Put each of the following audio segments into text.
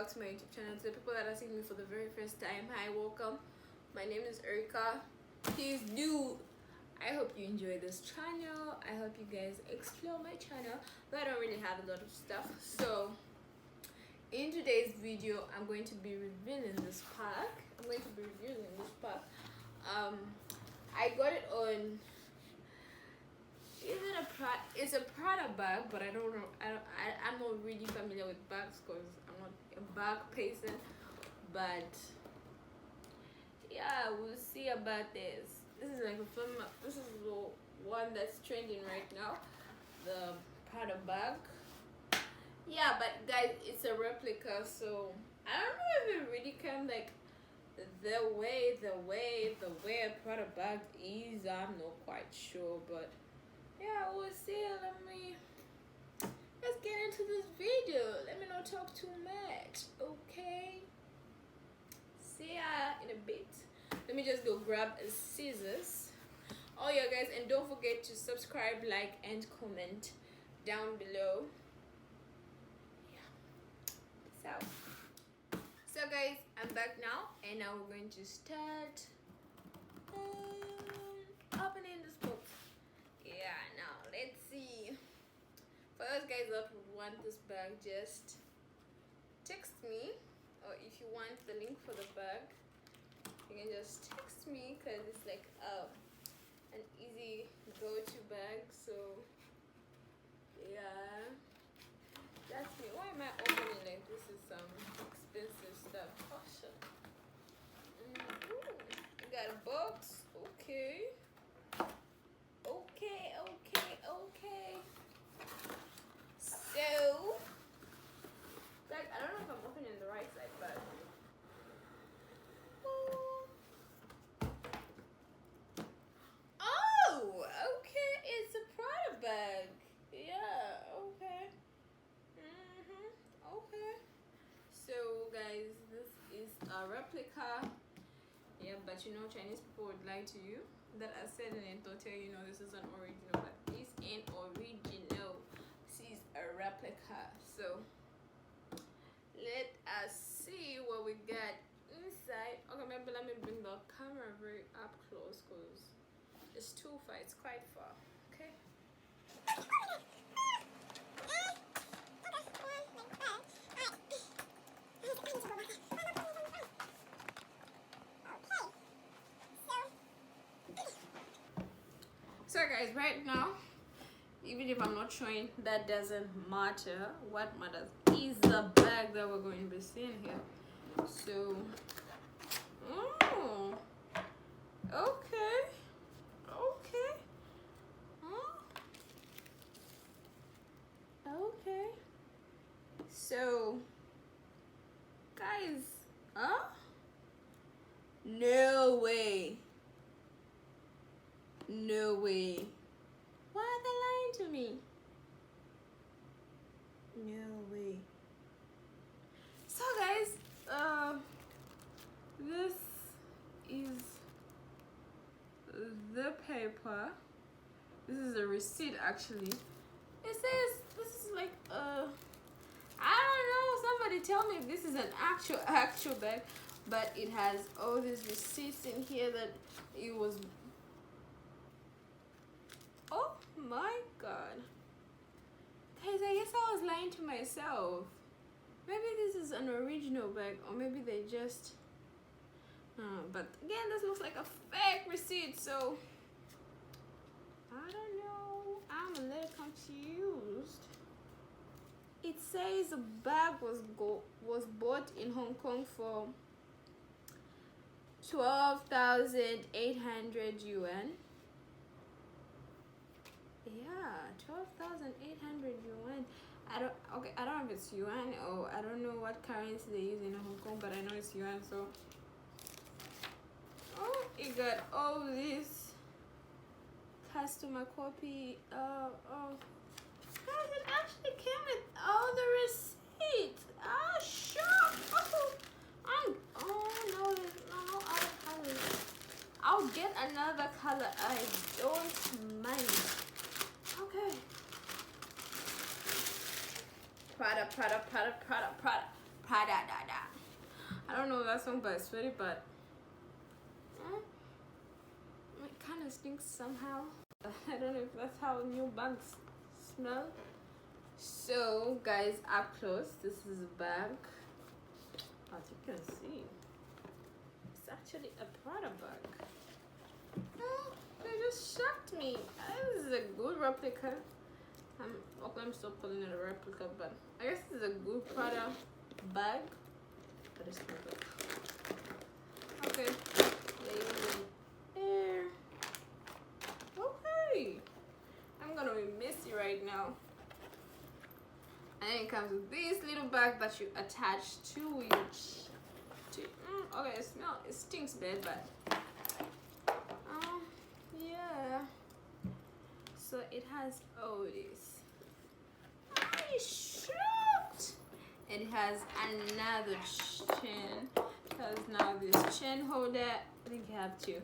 back to my YouTube channel. To the people that are seeing me for the very first time, hi, welcome. My name is Erica. Please do, I hope you enjoy this channel. I hope you guys explore my channel, but I don't really have a lot of stuff. So in today's video, I'm going to be revealing this pack. I got it on, it's a Prada bag, but I don't know, I'm not really familiar with bags because I'm not a bag person, but yeah, we'll see about this. This is like a film, this is the one that's trending right now, the Prada bag. Yeah, but guys, it's a replica, so I don't know if it really can like the way a Prada bag is. I'm not quite sure, but yeah, we'll see. Let's get into this video. Let me not talk too much, okay? See ya in a bit. Let me just go grab a scissors. Oh yeah, guys, and don't forget to subscribe, like, and comment down below. So guys, I'm back now, and now we're going to start opening this box. Yeah, now let's see. For those guys that would want this bag, just text me, or if you want the link for the bag, you can just text me, because it's like an easy go-to bag. So yeah, that's me. Why am I opening like this? Is some expensive stuff. Oh shit. I got a box. Okay. So like, I don't know if I'm opening the right side, but oh, okay, it's a Prada bag. Yeah, okay. Okay. So guys, this is a replica. Yeah, but you know, Chinese people would lie to you. That I said and they'll tell you, no, this is an original, but this ain't original. This is a replica. So let us see what we got inside. Okay, maybe let me bring the camera very up close, because it's too far. It's quite far. Okay. So guys, right now, even if I'm not showing, that doesn't matter. What matters is the bag that we're going to be seeing here. So okay. Okay, so guys, no way. Why are they lying to me? No way. So guys, this is the paper. This is a receipt actually. It says this is like I don't know, somebody tell me if this is an actual bag, but it has all these receipts in here that it was. Oh my god, guys, I guess I was lying to myself. Maybe this is an original bag, or maybe they just but again, this looks like a fake receipt, so I don't know. I'm a little confused. It says the bag was bought in Hong Kong for 12,800 yuan. Yeah, 12,800 yuan. I don't know if it's yuan, or I don't know what currency they use in Hong Kong, but I know it's yuan. So it got all this customer copy. Guys, it actually came with all the receipts. Shock. I'll get another color. I don't mind. Okay. Prada. last one, but it's really bad. It kind of stinks somehow. I don't know if that's how new bags smell. So guys, up close, this is a bag. As you can see, it's actually a Prada bag. Oh, they just shocked me. This is a good replica. I'm still calling it a replica, but I guess this is a good Prada bag. But it's not good. Okay, leave there. Okay, I'm gonna be messy right now. And then it comes with this little bag that you attach to your okay, it stinks bad, but yeah. So it has all this. I shocked. It has another chain. It has now this chain holder. I think you have to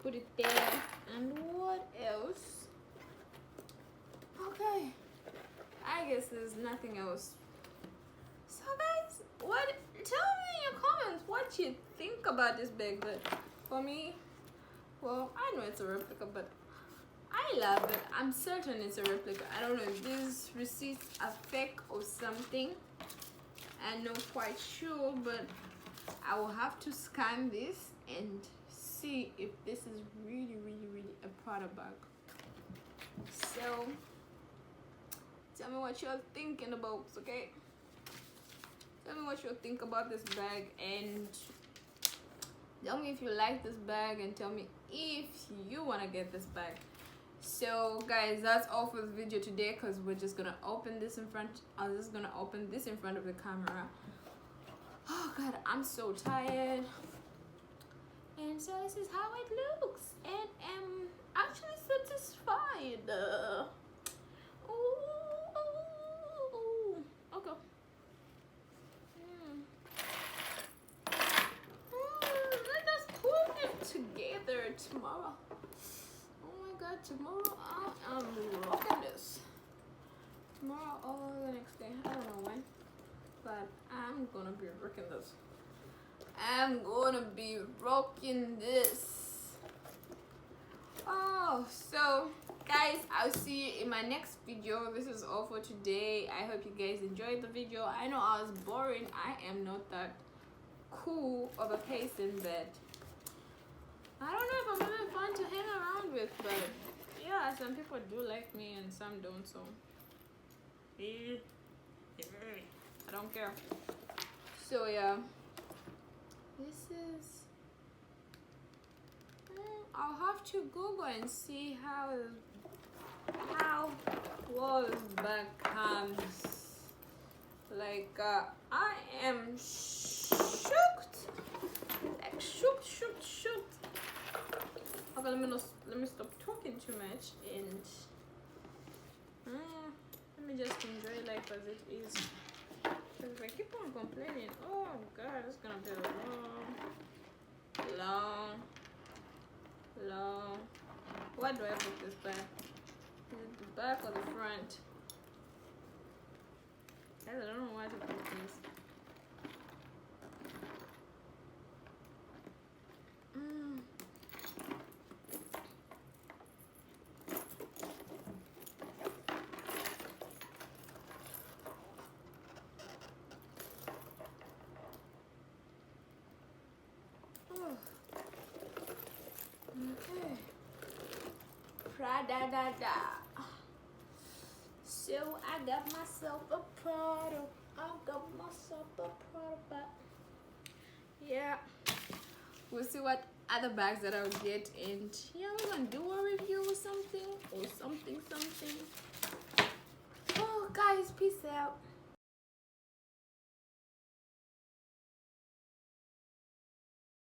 put it there. And what else? Okay, I guess there's nothing else. So guys, tell me in your comments what you think about this bag. But for me, well, I know it's a replica, but I love it. I'm certain it's a replica. I don't know if these receipts are fake or something. I'm not quite sure, but I will have to scan this and see if this is really a Prada bag. So tell me what you're thinking about, okay? Tell me what you think about this bag, and tell me if you like this bag, and tell me if you want to get this bag. So guys, that's all for the video today, because we're just gonna open this in front. I'm just gonna open this in front of the camera. Oh god, I'm so tired. And so this is how it looks, and I'm actually satisfied. Okay. Let us put it together tomorrow. Oh my god, tomorrow I am rocking this. Tomorrow or the next day, I don't know when, but I'm gonna be rocking this. I'm gonna be rocking this. Oh, so guys, I'll see you in my next video. This is all for today. I hope you guys enjoyed the video. I know I was boring. I am not that cool of a person, but I don't know if I'm even fun to hang around with, but yeah, some people do like me and some don't, so I don't care. So yeah, this is I'll have to Google and see how well this bag comes. Like I am shocked, like shooked. Okay, let me stop talking too much and let me just enjoy life as it is. Because if I keep on complaining, oh god, it's gonna be a long. Why do I put this back? Is it the back or the front? Guys, I don't know why to put this. Okay. Prada. So I got myself a Prada. But yeah, we'll see what other bags that I'll get, and yeah, we're gonna do a review or something. Oh guys, peace out.